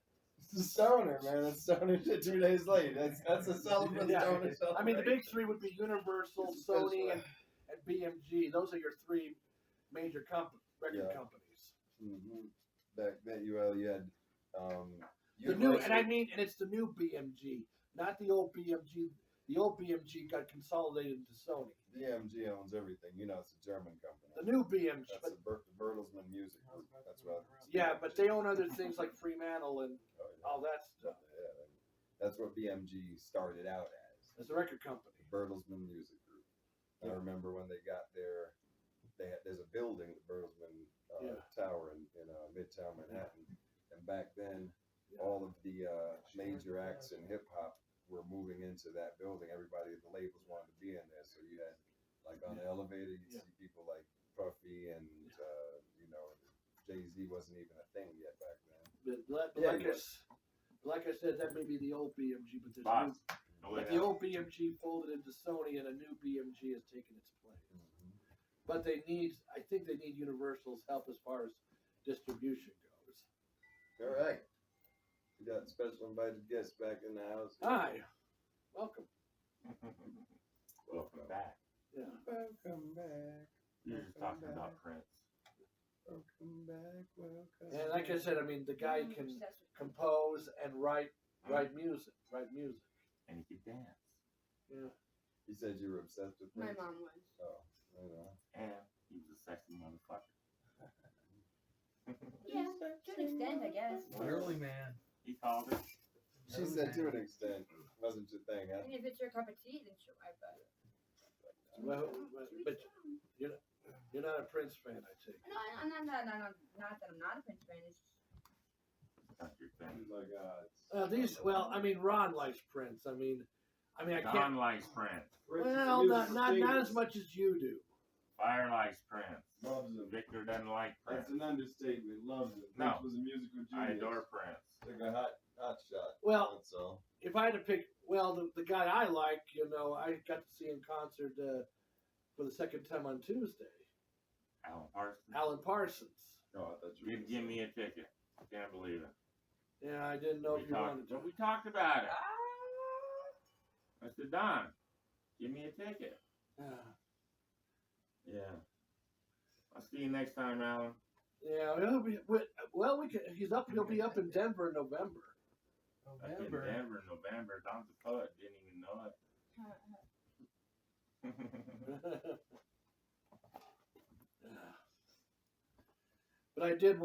It's a stoner, man. It's stoner shit 2 days late. That's a celebrant Yeah. stoner I mean, the big celebration. three would be Universal, It's a good Sony, one. and BMG. Those are your three major record Yeah. companies. Mm-hmm. Back then, you had The new, Universal. and I mean, and it's the new BMG, not the old BMG. The old BMG got consolidated into Sony. BMG owns everything. You know, it's a German company. The new BMG, That's but, the Bertelsmann Music Group. That's what. yeah, but they own other things like Fremantle and Oh, yeah. all that stuff. Yeah, that's what BMG started out as. It's a record company. Bertelsmann Music Group. I remember when they got there, there's a building, the Bertelsmann Tower in Midtown Manhattan, and back then, all of the major acts in hip hop were moving into that building. Everybody at the labels wanted to be in there, so you had like on the elevator, you'd see people like Puffy and Jay-Z wasn't even a thing yet back then. But Yeah, like I said, that may be the old BMG, but there's Box. new, No way but the out. old BMG folded into Sony, and a new BMG has taken its place. But I think they need Universal's help as far as distribution goes. All right. We got special invited guests back in the house. Hi, welcome. Welcome back. Yeah. Welcome back. We were just talking about Prince. Welcome back. Welcome. And like I said, I mean, the guy I'm can obsessed with compose and write music. And he could dance. Yeah. You said you were obsessed with My Prince? mom was. Oh, I know. And he was a sexy motherfucker. Yeah, to an extent, I guess. Early man. He called her. She said to an extent. Wasn't your thing, huh? And if it's your cup of tea, then sure, but. Well, but you're not a Prince fan, I take. No, I'm not that I'm not a Prince fan. It's just, Not your thing. Oh my God. Well, I mean, Ron likes Prince. I mean, I Don can't. likes Prince. Well, not as much as you do. Fire likes Prince. Loves him. Victor doesn't like Prince. That's an understatement. Loves him. No. Prince was a musical I genius. adore Prince. Like a hot shot. Well, That's all. if I had to pick, the guy I like, I got to see in concert for the second time on Tuesday, Alan Parsons. Alan Parsons. Oh, I thought you were You'd gonna give say- me a ticket. I can't believe it. Yeah, I didn't know if you wanted to. But we talked about it. I said, Don, give me a ticket. Yeah. I'll see you next time, Alan. Yeah, he'll be. He'll be up in Denver in November. Up in November. Denver, November. Don's a poet. Didn't even know it. But I did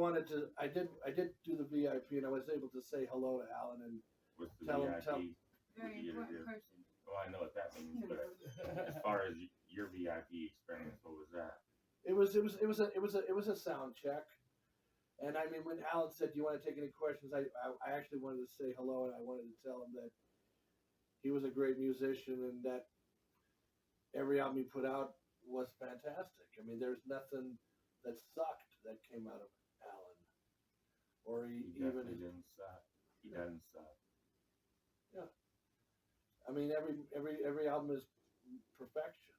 do the VIP, and I was able to say hello to Alan and What's the Tell him- VIP? tell- What very do you important do? person. Well, I know what that means, but as far as your VIP experience, what was that? it was a sound check. And I mean, when Alan said, "Do you want to take any questions?" I actually wanted to say hello, and I wanted to tell him that he was a great musician, and that every album he put out was fantastic. I mean, there's nothing that sucked that came out of Alan, or He even definitely didn't suck. He doesn't suck. I mean, every album is perfection.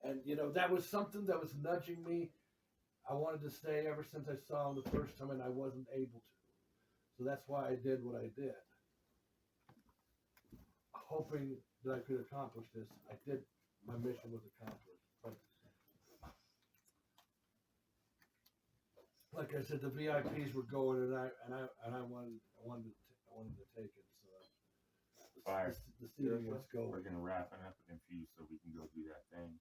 And that was something that was nudging me. I wanted to say ever since I saw him the first time, and I wasn't able to. So that's why I did what I did, hoping that I could accomplish this. I did. My mission was accomplished. But like I said, the VIPs were going, and I wanted to take it. So Fire. the seating was going. We're gonna wrap it up and infuse so we can go do that thing.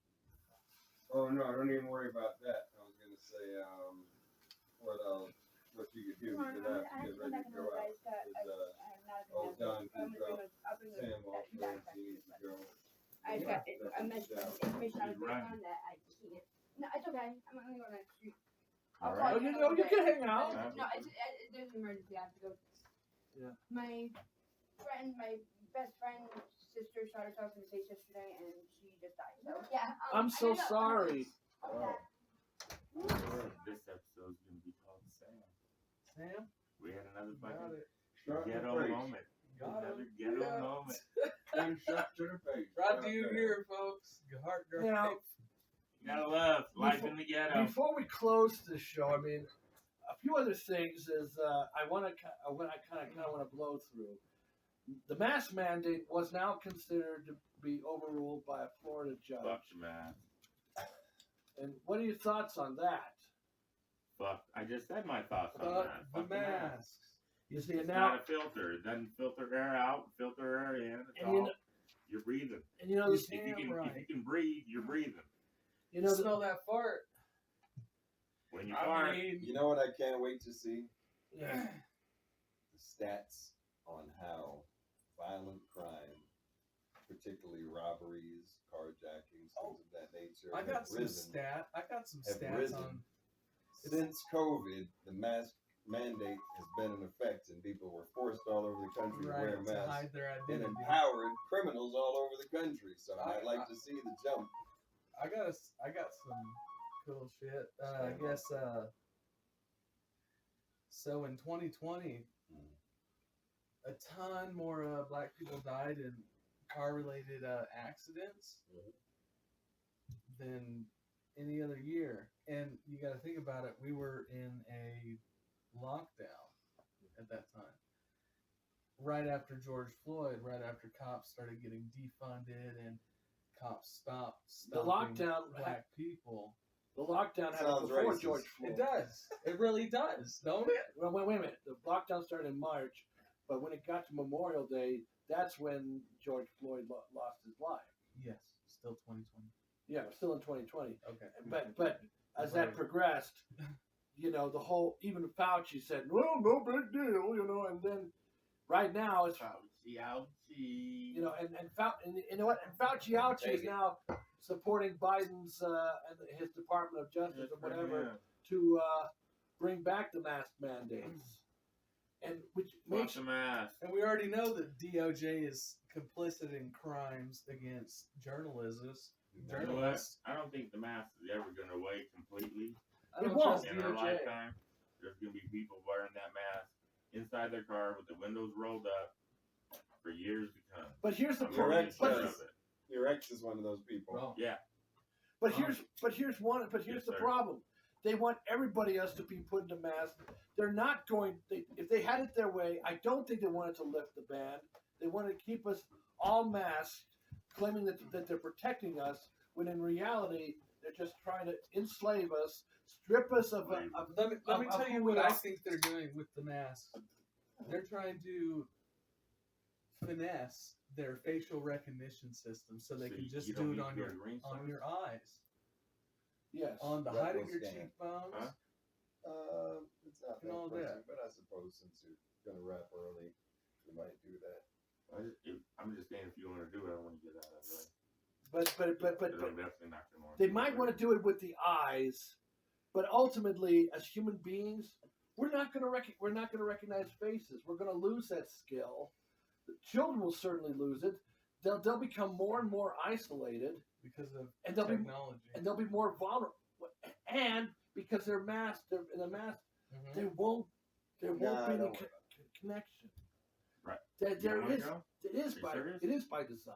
Oh no, don't even worry about that. I was gonna say, what you could do Come on, to get I have to get come ready back to and go out. realize that I'm not Oh, Don, I'm please gonna drop bring Sam that off you where back he needs to go. I got That's a message down. information on He's the running. on that I can't. No, it's okay. I'm gonna go next street. All I'll right. call Oh, you in a know, little you bit. can hang out. No, there's an emergency. I have to go. Yeah. My best friend's sister shot herself in the face yesterday, and she just died. So yeah. I'm I so gotta go. sorry. Oh. This episode's gonna be called Sam. Sam, We had another got fucking it. Start with ghetto praise. moment. Got Another it. ghetto Yeah. moment. shot to the face. Brought to you here, folks. Your heart drive. Now, You gotta love life in the ghetto. before we close this show, I mean, a few other things is I kind of want to blow through. The mask mandate was now considered to be overruled by a Florida judge. Fuck the mask. And what are your thoughts on that? Fuck. I just said my thoughts on Fuck that. the Fuck the mask. masks. You see, It's and now, not a filter. It doesn't filter air out, filter air in. It's And you all, know- you're breathing. and you know, If this, you can breathe, you're breathing. you know, Smell that fart. When you I fart, mean, You know what I can't wait to see? yeah. The stats on how violent crime, particularly robberies, carjackings, things of that nature, I got have some risen. I got some have stats risen. on. Since COVID, the mask mandate has been in effect, and people were forced all over the country to wear Right, to masks, hide their and identity. empowered criminals all over the country. So I'd like I- to see the jump. I got some cool shit. I Stand guess so in 2020, a ton more black people died in car-related accidents than any other year. And you got to think about it. We were in a lockdown at that time. Right after George Floyd, right after cops started getting defunded and cops stopped The stopping lockdown, black people. the lockdown happened Sounds before racist. George Floyd. It does. It really does, don't it? Well, wait a minute. The lockdown started in March, but when it got to Memorial Day, that's when George Floyd lost his life. Yes, still 2020. Yeah, still in 2020. Okay. But as that progressed, you know, the whole, even Fauci said, well, no big deal, you know, and then right now it's, you know, and you know what, and Fauci is now supporting Biden's and his Department of Justice or whatever to bring back the mask mandates, and which Fuck makes the mask. And we already know that DOJ is complicit in crimes against journalists. You know what? Journalists. I don't think the mask is ever going to away completely. I don't It won't. trust In our DOJ. lifetime, there's going to be people wearing that mask inside their car with the windows rolled up for years to come. But here's the I'm Your problem. pretty ex sure But, of does. it. Your ex is one of those people. Well, Yeah. but here's Yes, the sir. problem. They want everybody else to be put in a mask. They're not going. If they had it their way, I don't think they wanted to lift the ban. They wanted to keep us all masked, claiming that they're protecting us, when in reality they're just trying to enslave us, strip us of. let me of tell you who what we I are. think they're doing with the mask. They're trying to finesse their facial recognition system so they So can you just don't do it need on to go your to green on zone? your eyes, Yes. on the Retinal height of your scan. cheekbones. Huh? It's not And all that that. pressing, but I suppose since you're gonna wrap early, you might do that. I'm just saying, if you want to do it, I want to get out of it. But I'm definitely not going to. they might want to do it with the eyes, but ultimately, as human beings, we're not going to recognize faces. We're going to lose that skill. The children will certainly lose it. They'll become more and more isolated, Because of and they'll technology. be more vulnerable. And because they're masked, they're in a mask, Mhm. there won't be any don't worry about connection. Right. There You don't wanna is. go? It is Are you by serious? it is by design.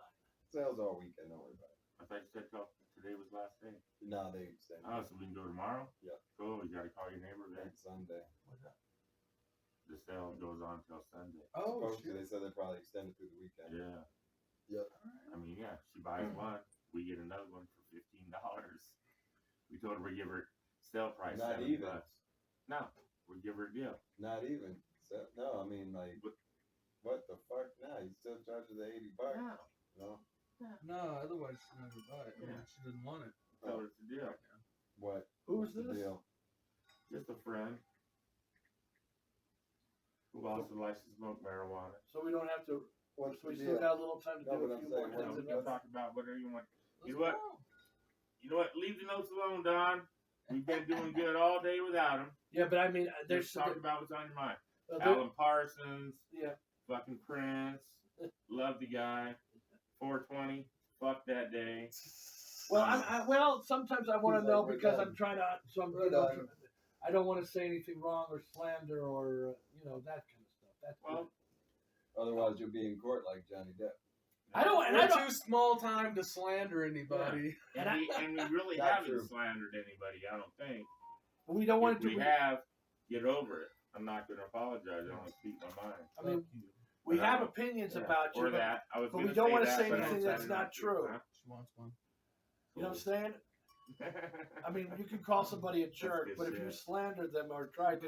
Sales all weekend, don't worry about it. I thought you said today was last day. No, they extended Oh, so we can go tomorrow? Yep. Cool. You got to call your neighbor it then. on Sunday. The sale goes on till Sunday. Oh, Supposed to, shit. they said they probably extended through the weekend. Yeah. Yep. I mean, yeah. She buys one, we get another one for $15. We told her we give her sale price Not $7. even. No, we give her a deal. Not even. So, no, I mean like, what the fuck? Nah, you still charge her the $80. No. No, otherwise she never buy it. Yeah. She didn't want it. Tell her it's a deal. What? Who's What's the this? deal? Just a friend who also likes to smoke marijuana. So we don't have to. What's So we the still deal? got a little time to No, do but a I'm few saying, more No, things. we in can there. talk about whatever you want. Let's You know what? go. You know what? Leave the notes alone, Don. We've been doing good all day without him. Yeah, but I mean, there's Just talk about what's on your mind. there- Alan Parsons, yeah. fucking Prince, love the guy. 420, fuck that day. Well, sometimes I want He's to know like, we're because done. I'm trying to. So I'm, We're you know, done. I don't want to say anything wrong or slander or you know that kind of stuff. That's Well, Otherwise, you'll be in court like Johnny Depp. I don't, and We're I don't. too small time to slander anybody. And we really Not haven't true. slandered anybody, I don't think. We don't want If to. we have, get over it. I'm not going to apologize. I don't speak my mind. I mean, Fuck you. we But, have opinions about you, Or that. I was but gonna we don't say wanna that, say but I anything decided that's not to, true. huh? She wants one. you know what I'm saying? I mean, you can call somebody a jerk, good but if you shit. slander them or try to,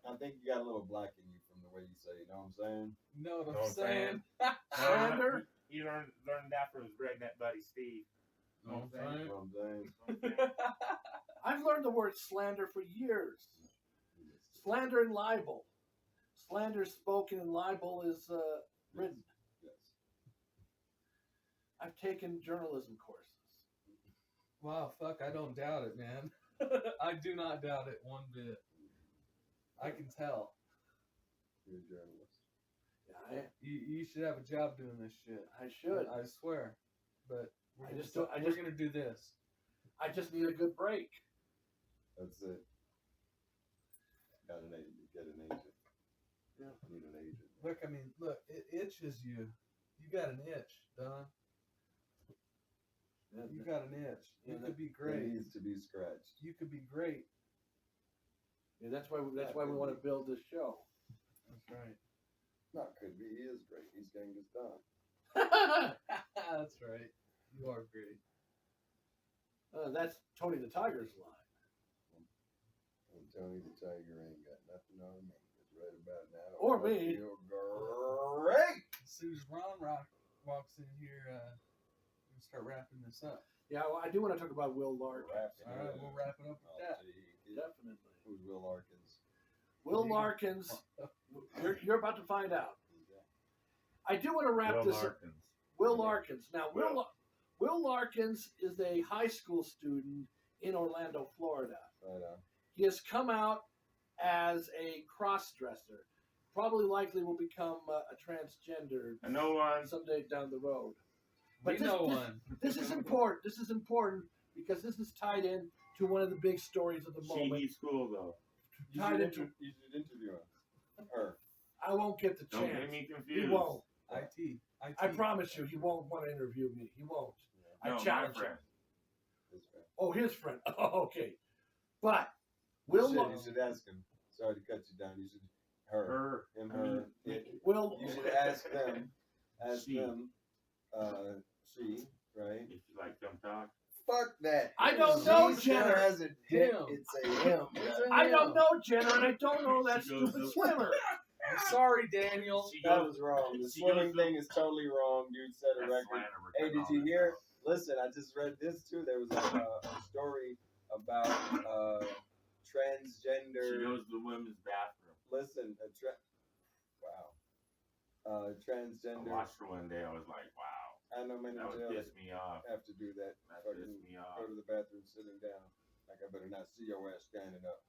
I think you got a little black in you from the way you say it. You know what I'm saying? You know what Know I'm what I'm saying? saying? slander. You learned that from his redneck buddy Steve. You know what I'm You know what I'm saying? saying? I've learned the word slander for years. Slander and libel. Slander is spoken and libel is written. Yes. I've taken journalism courses. Wow, fuck, I don't doubt it, man. I do not doubt it one bit. I can tell. You're a journalist. Yeah, You should have a job doing this shit. I should. I swear. But we're I gonna, just don't- I we're just- gonna do this. I just need a good break. That's it. Got an agent. Get an agent. Yeah. Need an agent. Look, I mean, look, it itches you. You got an itch, Don. You got an itch. You Yeah, could be It great. needs to be scratched. You could be great. Yeah, that's why we want to build this show. That's right. Not could be. He is great. He's getting this done. That's right. You are great. That's Tony the Tiger's line. And Tony the Tiger ain't got nothing on me. It's right about now. Or I me. feel great. As soon as Ron Rock walks in here, we'll start wrapping this up. Yeah, well, I do want to talk about Will Larkin. Wrapping All right, it we'll up. wrap it up with I'll that. take it. Definitely. Who's Will Larkins? Will Larkins, you're about to find out. Who's that? I do want to wrap Will this up. Larkins. Will Larkins. Now, Will. Will Larkins is a high school student in Orlando, Florida. Right on. He has come out as a cross-dresser. Probably likely will become a transgender I know one. someday down the road. We But know one. This is important. This is important because this is tied in to one of the big stories of the moment. She's cool though. You Tied should, into- you should interview her. I won't get the Don't chance. get me He confused. won't. IT. I promise you, he won't want to interview me. He won't. Yeah. No, I my challenge him. friend. His friend. Oh, his friend. Oh, okay. But Will you, Lar- you should ask him. Sorry to cut you down. You should her, him, I mean, her. It. Will You should ask them. Ask She. them. She. Right. If you like them talk. Fuck that. I don't She know, still Jenner. has a dick. Him. It's a him. I don't know Jenner, and I don't know that She goes stupid to- swimmer. I'm sorry, Daniel. She That goes- was wrong. The she swimming goes to- thing is totally wrong. Dude set a That's record. slander we're Hey, cutting did all you this hear? out. Listen, I just read this too. There was a story about transgender. She goes to the women's bathroom. Listen, wow. I Transgender. watched her one day. I was like, wow, I know many that would jails piss me off. have to do that. That Fucking pissed me go off. to the bathroom sitting down. Like I better not see your ass standing up.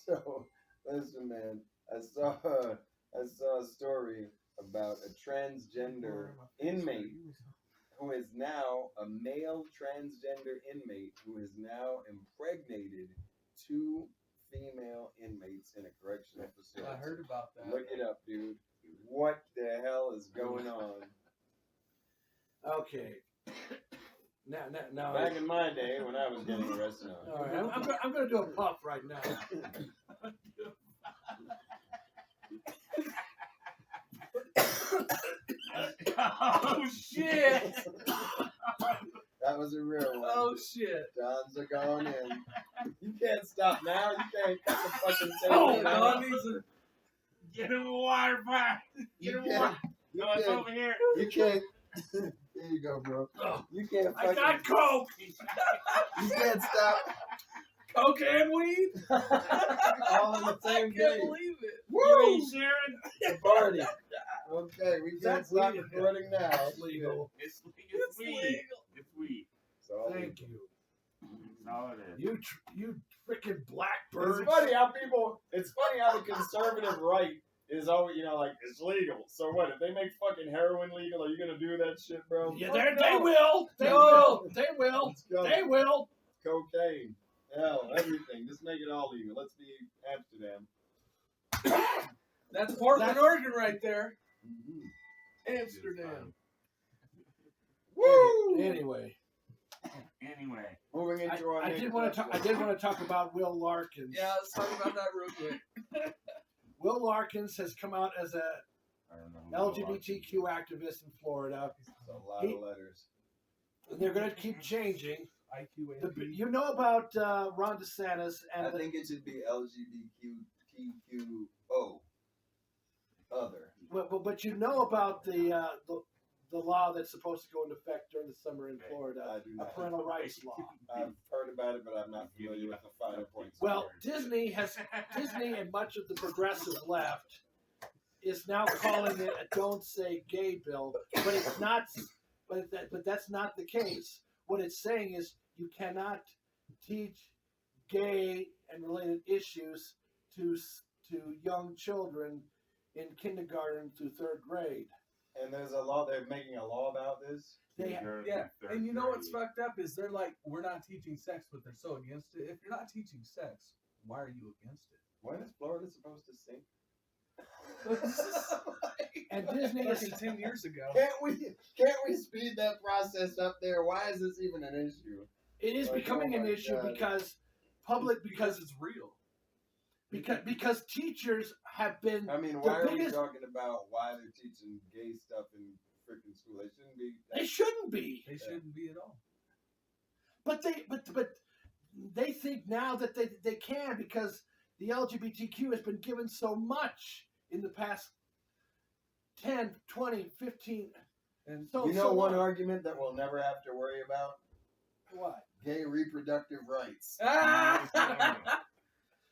So listen, man. I saw a story about a transgender inmate who is now a male transgender inmate who has now impregnated 2 female inmates in a correctional facility. I heard about that. Look it up, dude. What the hell is going on? Okay. Now. Back in my day, when I was getting arrested on. All right, I'm going to do a puff right now. Oh shit! That was a real one. Oh shit! Don's are going in. You can't stop now. You can't cut the fucking Oh, table Don now. needs a. Get him a water pipe. Get him a water. You No, it's can't. over here. You can't. There you go, bro. Oh, You can't I got fucking. coke. You can't stop. Coke and weed? All in the I same can't day. believe it. You ain't sharing. The party. Okay, we can't That's stop legal. recording now. That's legal. It's It's weed. legal. It's weed. So Thank you. That's all it is. You freaking It's blackbirds. funny how people. It's funny how the conservative right is always, like it's legal. So what? If they make fucking heroin legal, are you gonna do that shit, bro? Yeah, Fuck they no. will. They No. will. They will. Let's go. They will. Cocaine, hell, everything. Just make it all legal. Let's be Amsterdam. That's Portland, Oregon, right there. Mm-hmm. Amsterdam. Anyway, Anyway, Moving into our I next did want to talk. I question. did want to talk about Will Larkins. Yeah, let's talk about that real quick. Will Larkins has come out as a I don't know who LGBTQ activist in Florida. It's a lot He- of letters. And they're going to keep changing. IQAP. You know about Ron DeSantis I and think it should be LGBTQO. Other. but you know about the law that's supposed to go into effect during the summer in Florida, I do a not. parental rights law. I've heard about it, but I'm not familiar with the finer points. Well, Disney and much of the progressive left is now calling it a "Don't Say Gay" bill, but it's not. But that's not the case. What it's saying is you cannot teach gay and related issues to young children in kindergarten through third grade. And there's a law. They're making a law about this. Yeah, and you know what's fucked up is they're like, we're not teaching sex, but they're so against it. If you're not teaching sex, why are you against it? When is Florida supposed to sink? And Disney is Fucking 10 years ago. Can't we speed that process up there? Why is this even an issue? it is Like, becoming oh an my issue God. because It's real. because teachers have been I mean, why are we biggest- talking about why they're teaching gay stuff in freaking school? They shouldn't be. they shouldn't be. They shouldn't be at all. But they think now that they can because the LGBTQ has been given so much in the past 10, 20, 15. And So You know so one what? argument that we'll never have to worry about? What? Gay reproductive rights.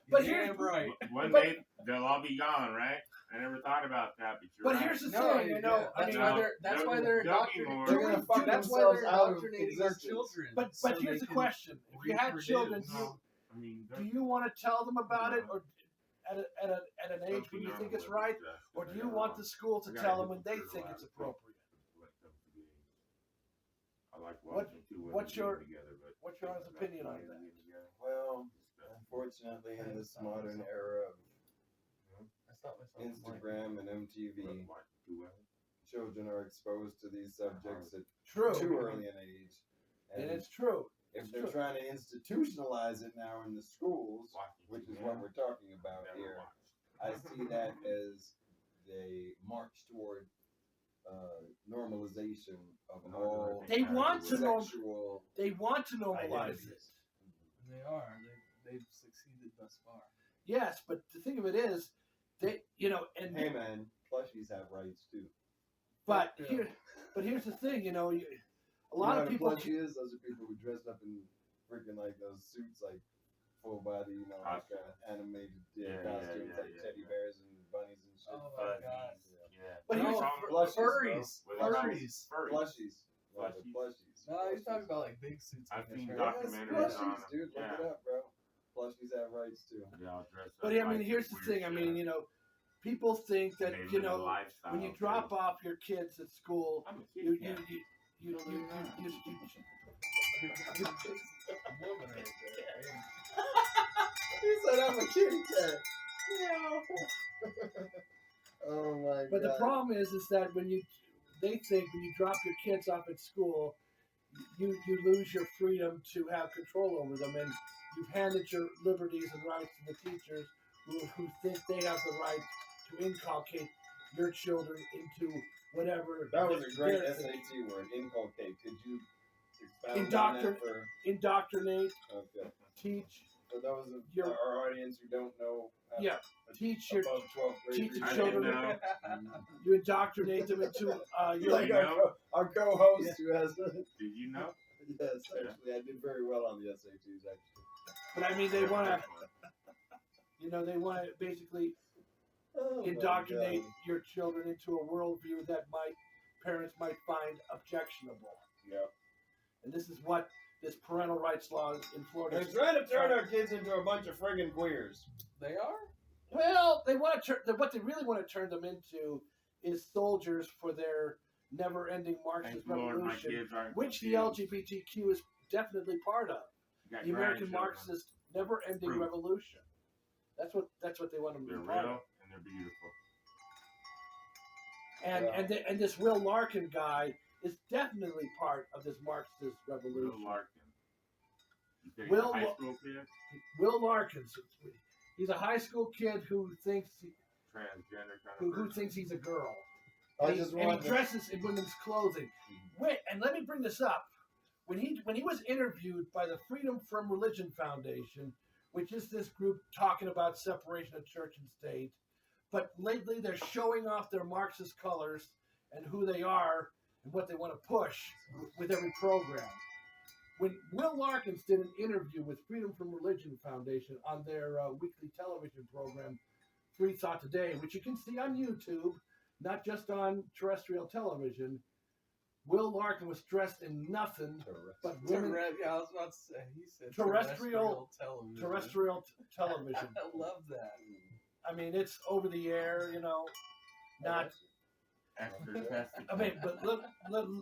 But You're here's- damn right. One But- day they'll all be gone, right? I never thought about that, but you're But right. here's the No, thing, you know. yeah, I that's mean, why they're They're indoctrinating. They're gonna fuck That's why themselves they're out of indoctrinating our existence. children. but so here's they the can question: if you had reproduce. children, I mean, do you want to tell them about it, or at an age when you think it's right, or do you want the school to tell them when they think it's appropriate? I like What- watching two women what's your- getting together, but what's your honest opinion on that? Well, unfortunately, in this modern era of I stopped myself from liking Instagram and MTV, Two women. children are exposed to these subjects at True, too early an age. and it's true. if it's they're true. trying to institutionalize it now in the schools, Watching which two is what men. we're talking about Never here, watched. I see that as a march toward normalization of all They want to sexual They want to normalize it. identities. They are. They've succeeded thus far. Yes, but the thing of it is, they and Hey man, plushies have rights too. but Yeah. here's the thing, a You lot know of what people. a plushie is? Those are people who dress up in freaking like those suits, like full body, like animated Yeah, costumes, yeah, like yeah, teddy yeah. bears and bunnies and shit. Oh my god. Yeah. But No, here's Plushies, bro. furries. What are they Furries. called? Furries. Plushies. No, the Plushies. plushies. No, he's talking about like big suits. I've like seen this, right? documentaries Yes, on plushies, them. dude. Look Yeah. it up, bro. Plushies have rights too. They all dress But up I mean, like here's the weird thing. I mean, shit. people think that They live a lifestyle, when you too. drop off your kids at school, I'm a kid. you yeah. you A woman right there. He said I'm a kitty cat. Oh my god. But the problem is that they think when you drop your kids off at school, you lose your freedom to have control over them, and you've handed your liberties and rights to the teachers who think they have the right to inculcate your children into whatever. That was a great their- SAT word, inculcate. Could you expound on Indoctrinate. that for? Indoctrinate, Okay. teach, For those of Your- our audience who don't know, yeah, teach your above 12th grade, teach your I reading. didn't children. know. You indoctrinate them into your. Like our co-host who has. Did you know? Yes, actually, I did very well on the SATs. Actually. But I mean, they want to basically Oh my indoctrinate God. your children into a worldview that parents might find objectionable. Yep. And this is what this parental rights law in Florida. They're trying to turn our kids into a bunch of friggin' queers. They are? Well, they want to turn. What they really want to turn them into is soldiers for their never-ending Marxist Thank Lord, my revolution, kids aren't which the confused. LGBTQ is definitely part of. You got The American grandchildren. Marxist never-ending Proof. revolution. That's what they want them to They're be part real of. and they're beautiful. And Yeah. and this Will Larkin guy is definitely part of this Marxist Will revolution. Larkin. You think Will high Wa- school kid? Will Larkin. He's a high school kid who thinks Transgender kind of who person. thinks he's a girl. I And just he wanted to- dresses in women's clothing. Wait, and let me bring this up. When he was interviewed by the Freedom from Religion Foundation, which is this group talking about separation of church and state, but lately they're showing off their Marxist colors and who they are and what they want to push with every program. When Will Larkins did an interview with Freedom from Religion Foundation on their weekly television program, Free Thought Today, which you can see on YouTube, not just on terrestrial television, Will Larkin was dressed in nothing but women. Yeah, I was about to say. He said Terrestrial television. terrestrial television. I love that. I mean, it's over the air, you know, not. Extra tested. I mean, but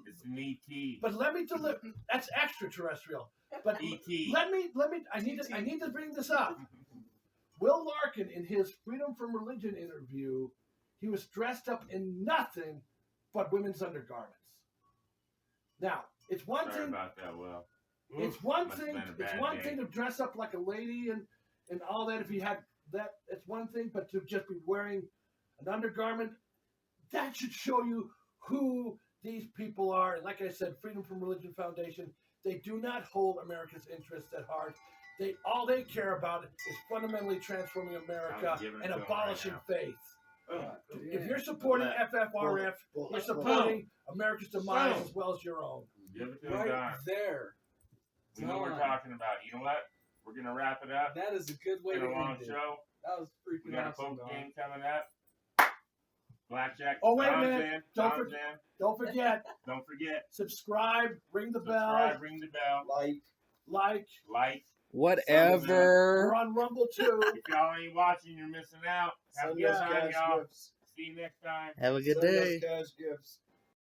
It's an ET. but let me deliver. That's extraterrestrial. But ET. let me. I need to bring this up. Will Larkin, in his Freedom from Religion interview, he was dressed up in nothing but women's undergarments. Now, it's one Sorry thing. about that, Will. It's one Must've thing. been a It's bad one day. thing to dress up like a lady and all that. If he had that, it's one thing. But to just be wearing an undergarment, that should show you who these people are. And like I said, Freedom from Religion Foundation, they do not hold America's interests at heart. All they care about is fundamentally transforming America I'm giving it and to 'em abolishing right faith. Oh, If you're supporting Let- FFRF, you're supporting America's demise as well as your own. give it to him, Right Don. there. We know what we're Don. talking about. You know what? We're going to wrap it up. That is a good way It's to been a long end it. show. That was We freaking got a awesome, poker Don. game coming up. Blackjack. Oh, wait a Don's minute. in. Don't Don's forget- in. Don't forget, Don't forget. subscribe, ring the Subscribe, bell, ring the bell, like. like. Whatever. We're on Rumble too. If y'all ain't watching, you're missing out. Have a Send good us time, cash y'all. gifts. See you next time. Have a good Send day. us cash gifts.